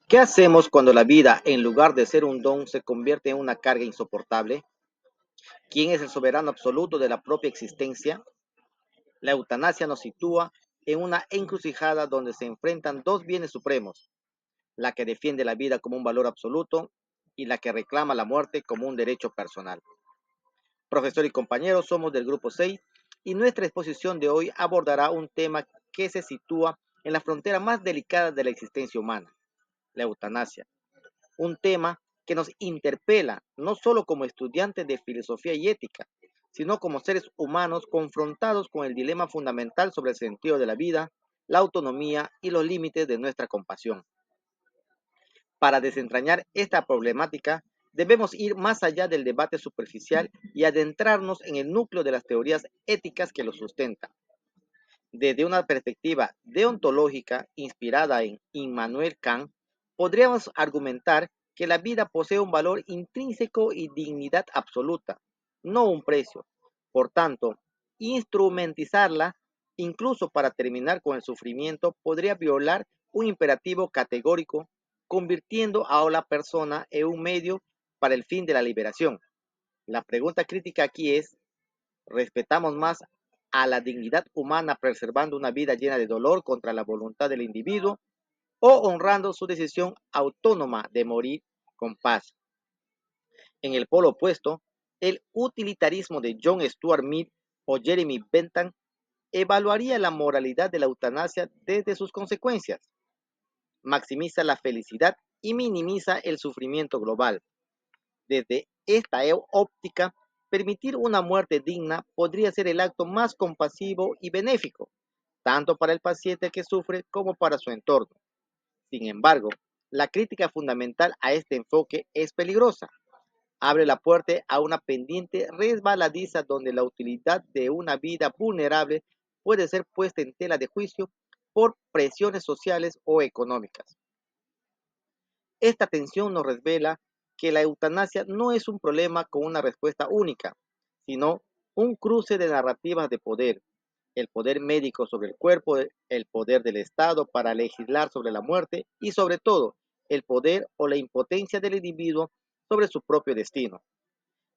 ¿Qué hacemos cuando la vida, en lugar de ser un don, se convierte en una carga insoportable? ¿Quién es el soberano absoluto de la propia existencia? La eutanasia nos sitúa en una encrucijada donde se enfrentan dos bienes supremos, la que defiende la vida como un valor absoluto y la que reclama la muerte como un derecho personal. Profesor y compañeros, somos del grupo 6 y nuestra exposición de hoy abordará un tema que se sitúa en la frontera más delicada de la existencia humana, la eutanasia. Un tema que nos interpela no solo como estudiantes de filosofía y ética, sino como seres humanos confrontados con el dilema fundamental sobre el sentido de la vida, la autonomía y los límites de nuestra compasión. Para desentrañar esta problemática, debemos ir más allá del debate superficial y adentrarnos en el núcleo de las teorías éticas que lo sustentan. Desde una perspectiva deontológica inspirada en Immanuel Kant, podríamos argumentar que la vida posee un valor intrínseco y dignidad absoluta, no un precio. Por tanto, instrumentalizarla, incluso para terminar con el sufrimiento, podría violar un imperativo categórico, convirtiendo a la persona en un medio para el fin de la liberación. La pregunta crítica aquí es, respetamos más a la dignidad humana preservando una vida llena de dolor contra la voluntad del individuo o honrando su decisión autónoma de morir con paz. En el polo opuesto, el utilitarismo de John Stuart Mill o Jeremy Bentham evaluaría la moralidad de la eutanasia desde sus consecuencias. Maximiza la felicidad y minimiza el sufrimiento global. Desde esta óptica, permitir una muerte digna podría ser el acto más compasivo y benéfico, tanto para el paciente que sufre como para su entorno. Sin embargo, la crítica fundamental a este enfoque es peligrosa. Abre la puerta a una pendiente resbaladiza donde la utilidad de una vida vulnerable puede ser puesta en tela de juicio por presiones sociales o económicas. Esta tensión nos revela que la eutanasia no es un problema con una respuesta única, sino un cruce de narrativas de poder, el poder médico sobre el cuerpo, el poder del Estado para legislar sobre la muerte y sobre todo el poder o la impotencia del individuo sobre su propio destino.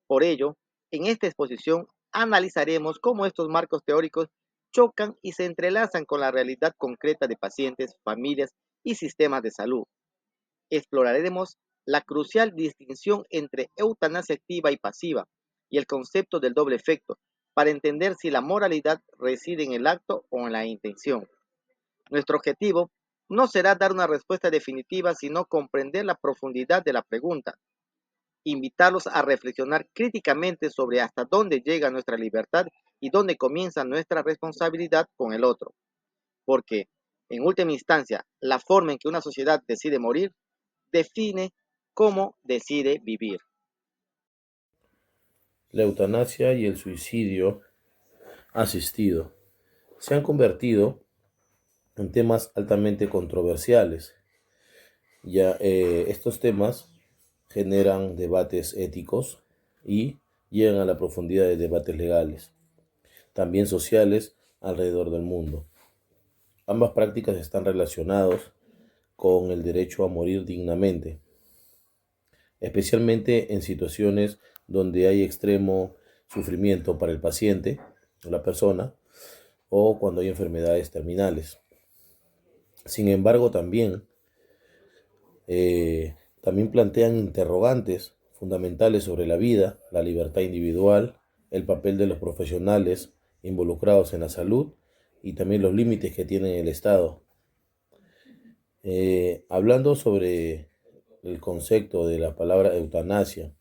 Por ello, en esta exposición analizaremos cómo estos marcos teóricos chocan y se entrelazan con la realidad concreta de pacientes, familias y sistemas de salud. Exploraremos la crucial distinción entre eutanasia activa y pasiva y el concepto del doble efecto para entender si la moralidad reside en el acto o en la intención. Nuestro objetivo no será dar una respuesta definitiva, sino comprender la profundidad de la pregunta, invitarlos a reflexionar críticamente sobre hasta dónde llega nuestra libertad y dónde comienza nuestra responsabilidad con el otro. Porque, en última instancia, la forma en que una sociedad decide morir define cómo decide vivir. La eutanasia y el suicidio asistido se han convertido en temas altamente controversiales. Estos temas generan debates éticos y llegan a la profundidad de debates legales, también sociales alrededor del mundo. Ambas prácticas están relacionadas con el derecho a morir dignamente, especialmente en situaciones donde hay extremo sufrimiento para el paciente o la persona o cuando hay enfermedades terminales. Sin embargo, también plantean interrogantes fundamentales sobre la vida, la libertad individual, el papel de los profesionales involucrados en la salud y también los límites que tiene el Estado. Hablando sobre el concepto de la palabra eutanasia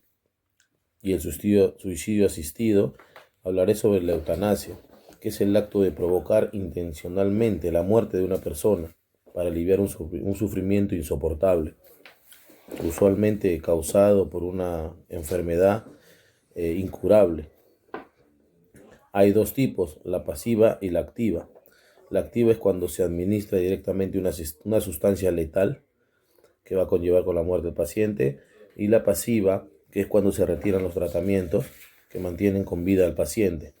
y el suicidio asistido, hablaré sobre la eutanasia, que es el acto de provocar intencionalmente la muerte de una persona para aliviar un sufrimiento insoportable, usualmente causado por una enfermedad incurable. Hay dos tipos, la pasiva y la activa. La activa es cuando se administra directamente una sustancia letal que va a conllevar con la muerte del paciente, y la pasiva, que es cuando se retiran los tratamientos que mantienen con vida al paciente.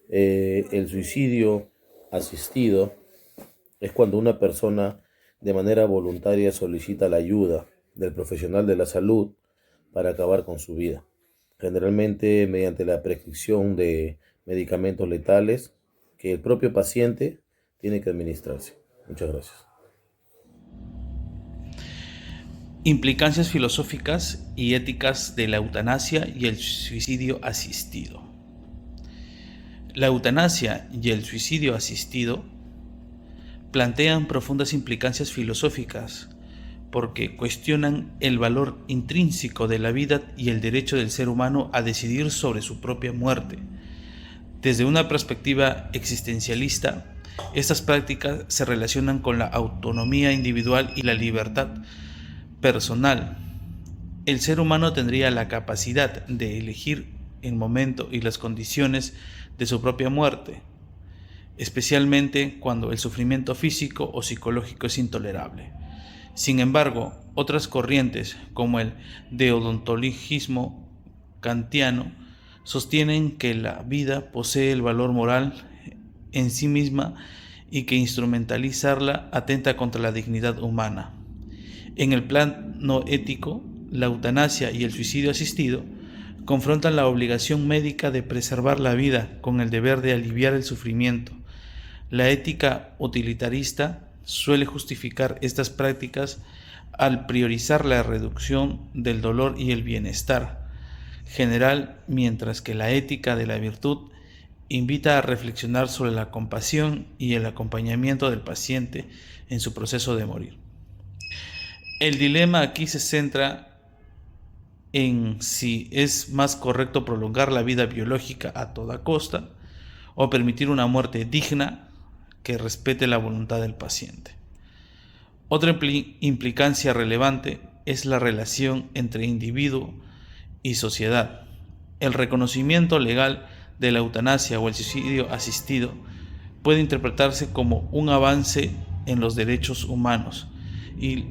El suicidio asistido es cuando una persona de manera voluntaria solicita la ayuda del profesional de la salud para acabar con su vida, generalmente mediante la prescripción de medicamentos letales que el propio paciente tiene que administrarse. Muchas gracias. Implicancias filosóficas y éticas de la eutanasia y el suicidio asistido. La eutanasia y el suicidio asistido plantean profundas implicancias filosóficas porque cuestionan el valor intrínseco de la vida y el derecho del ser humano a decidir sobre su propia muerte. Desde una perspectiva existencialista, estas prácticas se relacionan con la autonomía individual y la libertad personal. El ser humano tendría la capacidad de elegir el momento y las condiciones de su propia muerte, especialmente cuando el sufrimiento físico o psicológico es intolerable. Sin embargo, otras corrientes, como el deontologismo kantiano, sostienen que la vida posee el valor moral en sí misma y que instrumentalizarla atenta contra la dignidad humana. En el plano ético, la eutanasia y el suicidio asistido confrontan la obligación médica de preservar la vida con el deber de aliviar el sufrimiento. La ética utilitarista suele justificar estas prácticas al priorizar la reducción del dolor y el bienestar general, mientras que la ética de la virtud invita a reflexionar sobre la compasión y el acompañamiento del paciente en su proceso de morir. El dilema aquí se centra en si es más correcto prolongar la vida biológica a toda costa o permitir una muerte digna que respete la voluntad del paciente. Otra implicancia relevante es la relación entre individuo y sociedad. El reconocimiento legal de la eutanasia o el suicidio asistido puede interpretarse como un avance en los derechos humanos y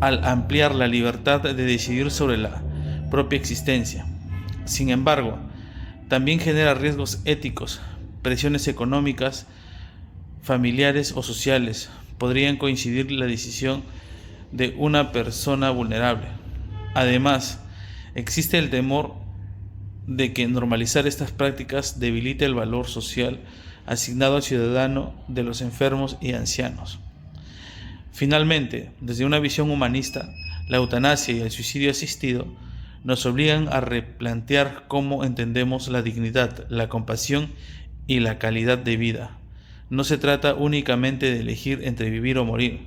al ampliar la libertad de decidir sobre la propia existencia. Sin embargo, también genera riesgos éticos, presiones económicas, familiares o sociales. Podrían coincidir la decisión de una persona vulnerable. Además, existe el temor de que normalizar estas prácticas debilite el valor social asignado al ciudadano de los enfermos y ancianos. Finalmente, desde una visión humanista, la eutanasia y el suicidio asistido nos obligan a replantear cómo entendemos la dignidad, la compasión y la calidad de vida. No se trata únicamente de elegir entre vivir o morir,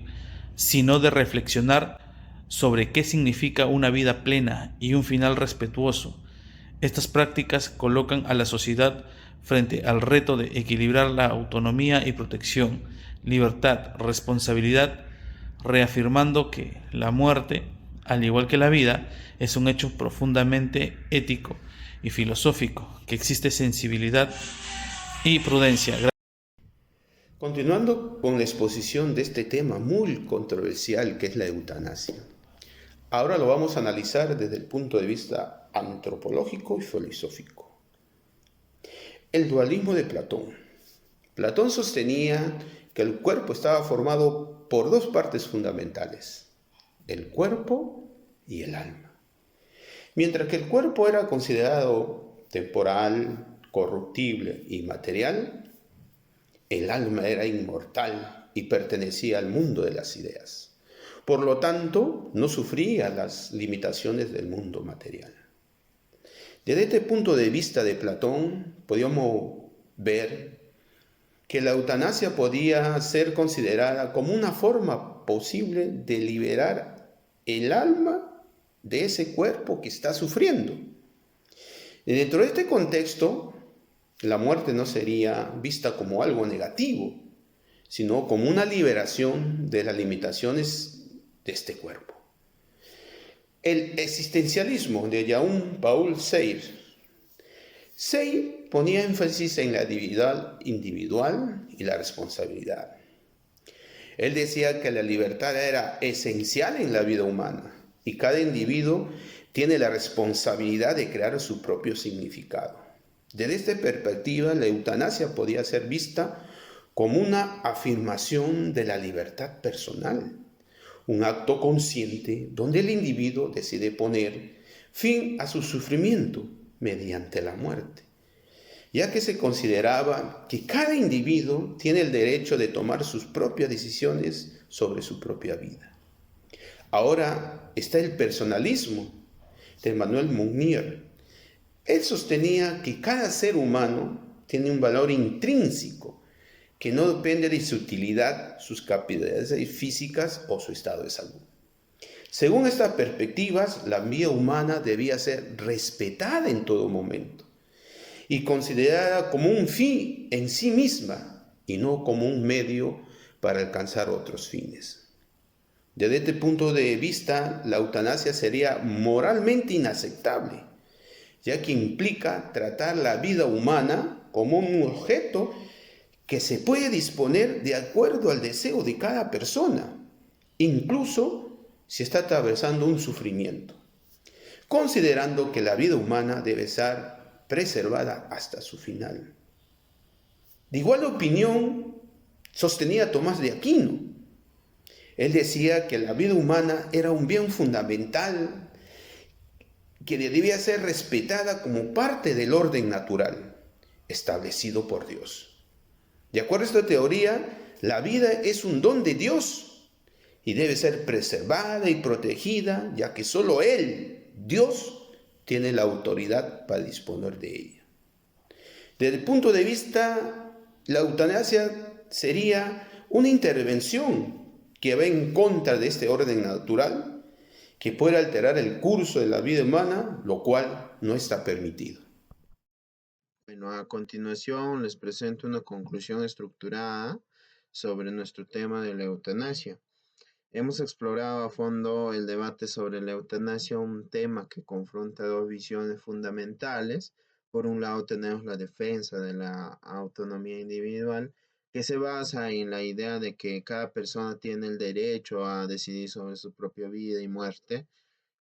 sino de reflexionar sobre qué significa una vida plena y un final respetuoso. Estas prácticas colocan a la sociedad frente al reto de equilibrar la autonomía y protección, libertad, responsabilidad, reafirmando que la muerte, al igual que la vida, es un hecho profundamente ético y filosófico, que existe sensibilidad y prudencia. Continuando con la exposición de este tema muy controversial que es la eutanasia. Ahora lo vamos a analizar desde el punto de vista antropológico y filosófico. El dualismo de Platón. Platón sostenía que el cuerpo estaba formado por dos partes fundamentales, el cuerpo y el alma. Mientras que el cuerpo era considerado temporal, corruptible y material, el alma era inmortal y pertenecía al mundo de las ideas. Por lo tanto, no sufría las limitaciones del mundo material. Desde este punto de vista de Platón, podíamos ver que la eutanasia podía ser considerada como una forma posible de liberar el alma de ese cuerpo que está sufriendo. Y dentro de este contexto, la muerte no sería vista como algo negativo, sino como una liberación de las limitaciones de este cuerpo. El existencialismo de Jean-Paul Sartre. Sartre ponía énfasis en la individual y la responsabilidad. Él decía que la libertad era esencial en la vida humana y cada individuo tiene la responsabilidad de crear su propio significado. Desde esta perspectiva, la eutanasia podía ser vista como una afirmación de la libertad personal, un acto consciente donde el individuo decide poner fin a su sufrimiento mediante la muerte, ya que se consideraba que cada individuo tiene el derecho de tomar sus propias decisiones sobre su propia vida. Ahora está el personalismo de Emmanuel Mounier. Él sostenía que cada ser humano tiene un valor intrínseco que no depende de su utilidad, sus capacidades físicas o su estado de salud. Según estas perspectivas, la vida humana debía ser respetada en todo momento y considerada como un fin en sí misma y no como un medio para alcanzar otros fines. Desde este punto de vista, la eutanasia sería moralmente inaceptable, ya que implica tratar la vida humana como un objeto que se puede disponer de acuerdo al deseo de cada persona, incluso si está atravesando un sufrimiento, considerando que la vida humana debe ser preservada hasta su final. De igual opinión sostenía Tomás de Aquino. Él decía que la vida humana era un bien fundamental que debía ser respetada como parte del orden natural establecido por Dios. De acuerdo a esta teoría, la vida es un don de Dios y debe ser preservada y protegida, ya que solo Él, Dios, tiene la autoridad para disponer de ella. Desde el punto de vista, la eutanasia sería una intervención que va en contra de este orden natural, que puede alterar el curso de la vida humana, lo cual no está permitido. Bueno, a continuación les presento una conclusión estructurada sobre nuestro tema de la eutanasia. Hemos explorado a fondo el debate sobre la eutanasia, un tema que confronta dos visiones fundamentales. Por un lado tenemos la defensa de la autonomía individual, que se basa en la idea de que cada persona tiene el derecho a decidir sobre su propia vida y muerte,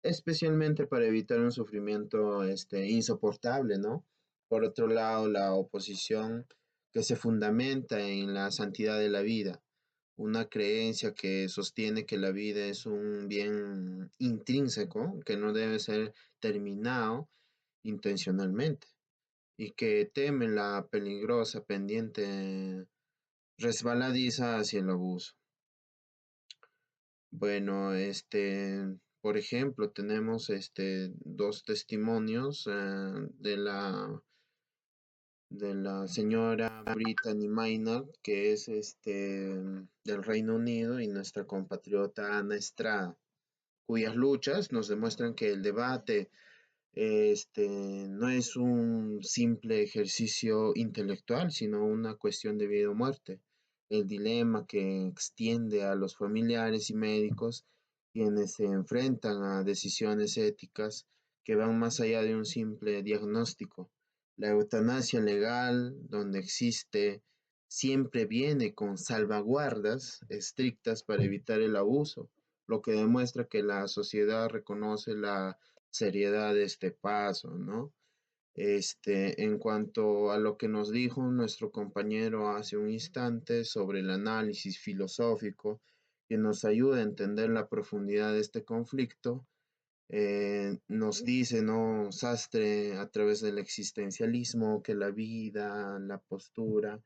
especialmente para evitar un sufrimiento insoportable, ¿no? Por otro lado, la oposición que se fundamenta en la santidad de la vida, una creencia que sostiene que la vida es un bien intrínseco, que no debe ser terminado intencionalmente y que teme la peligrosa pendiente resbaladiza hacia el abuso. Bueno, por ejemplo, tenemos dos testimonios de la señora Brittany Maynard, que es del Reino Unido, y nuestra compatriota Ana Estrada, cuyas luchas nos demuestran que el debate no es un simple ejercicio intelectual, sino una cuestión de vida o muerte. El dilema que extiende a los familiares y médicos, quienes se enfrentan a decisiones éticas que van más allá de un simple diagnóstico. La eutanasia legal, donde existe, siempre viene con salvaguardas estrictas para evitar el abuso, lo que demuestra que la sociedad reconoce la seriedad de este paso, ¿no? En cuanto a lo que nos dijo nuestro compañero hace un instante sobre el análisis filosófico que nos ayuda a entender la profundidad de este conflicto, nos dice, ¿no? Sastre a través del existencialismo que la vida, la postura,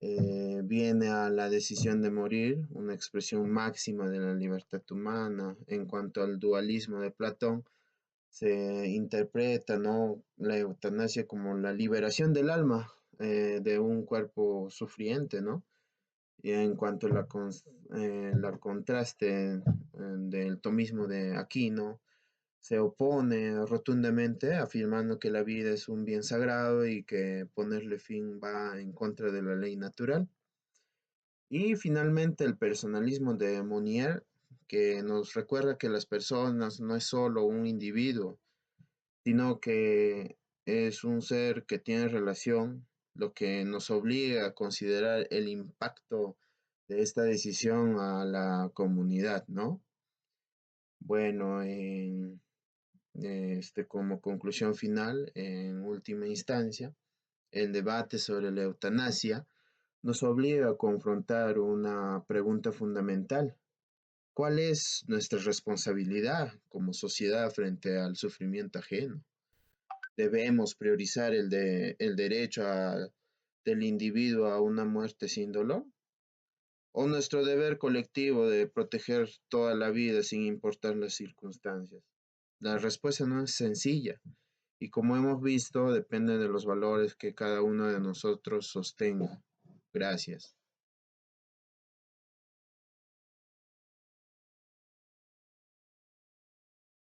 viene a la decisión de morir, una expresión máxima de la libertad humana. En cuanto al dualismo de Platón, se interpreta, ¿no? La eutanasia como la liberación del alma de un cuerpo sufriente, ¿no? Y en cuanto a la contraste del tomismo de Aquino, se opone rotundamente, afirmando que la vida es un bien sagrado y que ponerle fin va en contra de la ley natural. Y finalmente el personalismo de Monnier, que nos recuerda que las personas no es solo un individuo, sino que es un ser que tiene relación, lo que nos obliga a considerar el impacto de esta decisión a la comunidad, ¿no? Bueno, como conclusión final, en última instancia, el debate sobre la eutanasia nos obliga a confrontar una pregunta fundamental. ¿Cuál es nuestra responsabilidad como sociedad frente al sufrimiento ajeno? ¿Debemos priorizar el derecho del individuo a una muerte sin dolor? ¿O nuestro deber colectivo de proteger toda la vida sin importar las circunstancias? La respuesta no es sencilla y, como hemos visto, depende de los valores que cada uno de nosotros sostenga. Gracias.